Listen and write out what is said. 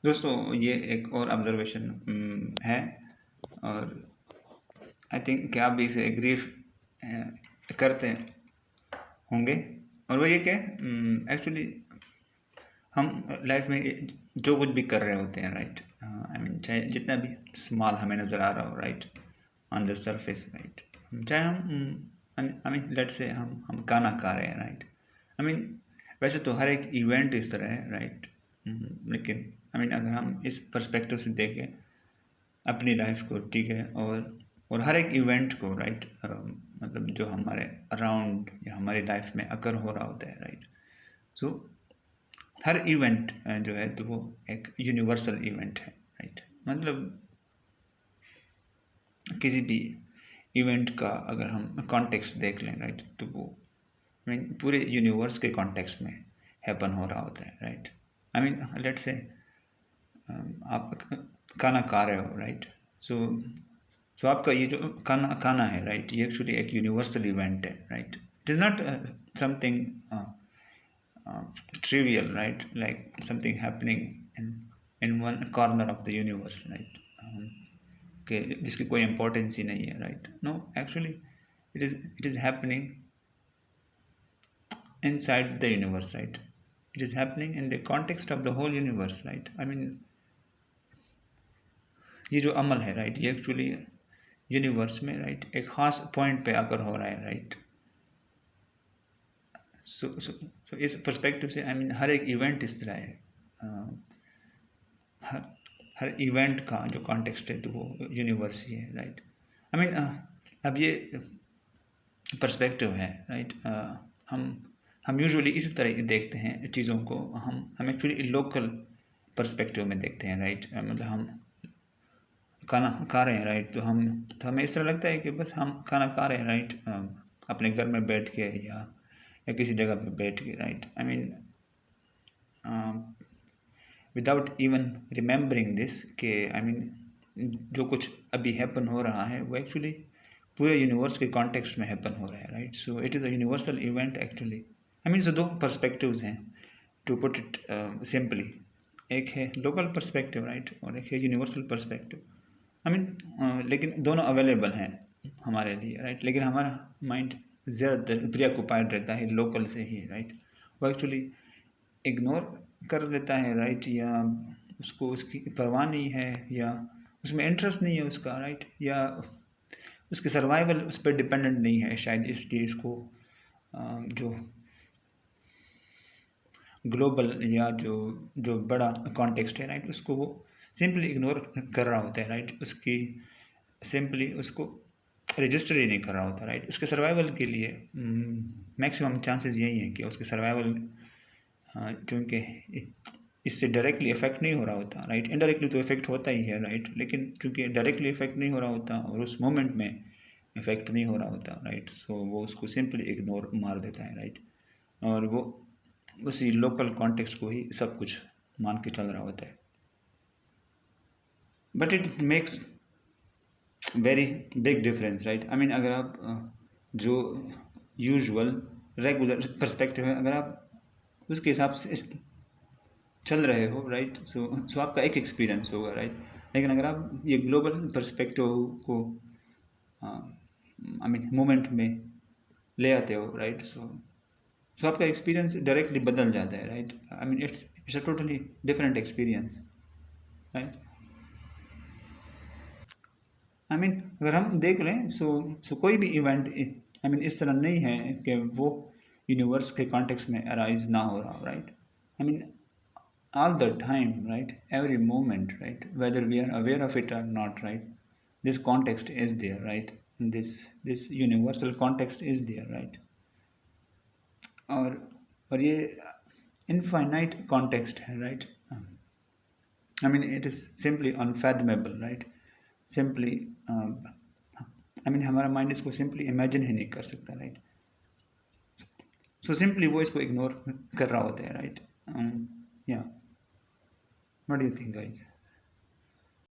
दोस्तों ये एक और ऑब्जर्वेशन है, और आई थिंक कि आप भी इसे एग्री करते होंगे। और वो ये कि एक्चुअली हम लाइफ में जो कुछ भी कर रहे होते हैं, राइट, आई मीन चाहे जितना भी स्मॉल हमें नज़र आ रहा हो, right, on the surface, right, चाहे हम आई मीन लेट्स से हम खाना खा रहे हैं, राइट, आई मीन वैसे तो हर एक इवेंट इस तरह है, राइट, लेकिन आई मीन अगर हम इस पर्सपेक्टिव से देखें अपनी लाइफ को, ठीक है, और हर एक इवेंट को, राइट, मतलब जो हमारे अराउंड या हमारी लाइफ में अकर हो रहा होता है, राइट, सो हर इवेंट जो है तो वो एक यूनिवर्सल इवेंट है, राइट, मतलब किसी भी इवेंट का अगर हम कॉन्टेक्स्ट देख लें, राइट, तो वो आई मीन पूरे यूनिवर्स के कॉन्टेक्स्ट में हैपन हो रहा होता है, right, I mean let's say आप खाना खा रहे हो, राइट, सो सो आपका ये जो खाना खाना है, राइट, ये एक्चुअली एक यूनिवर्सल इवेंट है, right, it is not something trivial, right, like something happening in one corner of the universe, right, कि जिसकी कोई इम्पोर्टेंस ही नहीं है, right, no actually it is happening inside the universe, right, it is happening in the context of the whole universe, right, I mean ये जो अमल है, right, ये एक्चुअली यूनिवर्स में, राइट, एक खास पॉइंट पे आकर हो रहा है, राइट, सो इस पर्सपेक्टिव से आई मीन हर एक इवेंट इस तरह है, हर हर इवेंट का जो कॉन्टेक्स्ट है तो वो यूनिवर्स ही है, राइट, आई मीन अब ये पर्सपेक्टिव है, राइट, हम यूजुअली इसी तरह देखते हैं चीज़ों को, हम एक्चुअली लोकल पर्सपेक्टिव में देखते हैं, राइट, मतलब हम खाना खा रहे हैं, राइट, तो हमें इस तरह लगता है कि बस हम खाना खा रहे हैं, राइट, अपने घर में बैठ के या किसी जगह पे बैठ के, right, I mean without even remembering this कि आई मीन जो कुछ अभी हैपन हो रहा है वो एक्चुअली पूरे यूनिवर्स के कॉन्टेक्स्ट में हैपन हो रहा है, right, so it is a universal event actually, I mean so दो पर्सपेक्टिव्स हैं, टू पुट इट सिंपली, एक है लोकल पर्सपेक्टिव, राइट, और एक है यूनिवर्सल पर्सपेक्टिव, आई मीन लेकिन दोनों अवेलेबल हैं हमारे लिए, राइट, लेकिन हमारा माइंड ज़्यादातर प्रियॉक्युपाइड रहता है लोकल से ही, राइट, वो एक्चुअली इग्नोर कर देता है, राइट, या उसको उसकी परवाह नहीं है, या उसमें इंटरेस्ट नहीं है उसका, राइट, या उसकी सर्वाइवल उस पर डिपेंडेंट नहीं है शायद, इस चीज़ को जो ग्लोबल या जो बड़ा कॉन्टेक्स्ट है, राइट, उसको वो सिंपली इग्नोर कर रहा होता है, राइट, उसकी सिंपली उसको रजिस्टर ही नहीं कर रहा होता, राइट, उसके सर्वाइवल के लिए मैक्सिमम चांसेस यही है कि उसके सर्वाइवल, क्योंकि इससे डायरेक्टली इफेक्ट नहीं हो रहा होता, राइट, इनडायरेक्टली तो इफेक्ट होता ही है, राइट, लेकिन क्योंकि डायरेक्टली इफेक्ट नहीं हो रहा होता और उस मोमेंट में इफेक्ट नहीं हो रहा होता, राइट, सो वो उसको सिंपली इग्नोर मार देता है, राइट, और वो उसी लोकल कॉन्टेक्स्ट को ही सब कुछ मान के चल रहा होता है, but it makes very big difference, right, I mean अगर आप जो यूजुअल रेगुलर पर्सपेक्टिव है अगर आप उसके हिसाब से चल रहे हो, राइट, सो आपका एक एक्सपीरियंस होगा, राइट, लेकिन अगर आप ये ग्लोबल पर्सपेक्टिव को आई मीन मोमेंट में ले आते हो, राइट, सो आपका एक्सपीरियंस डायरेक्टली बदल जाता है, right, I mean it's a totally different experience, right, I mean अगर हम देख लें, सो कोई भी इवेंट आई मीन इस तरह नहीं है कि वो यूनिवर्स के कॉन्टेक्स्ट में अराइज ना हो रहा, right, I mean all the time, right, every moment, right, whether we are aware of it or not, right, this context is there, right, this universal context is there, right, और और ये infinite context है, right, I mean it is simply unfathomable, right, simply I mean हमारा mind इसको simply imagine ही नहीं कर सकता, right, so simply वो इसको इग्नोर कर रहा होता है, राइट, या what do you think guys?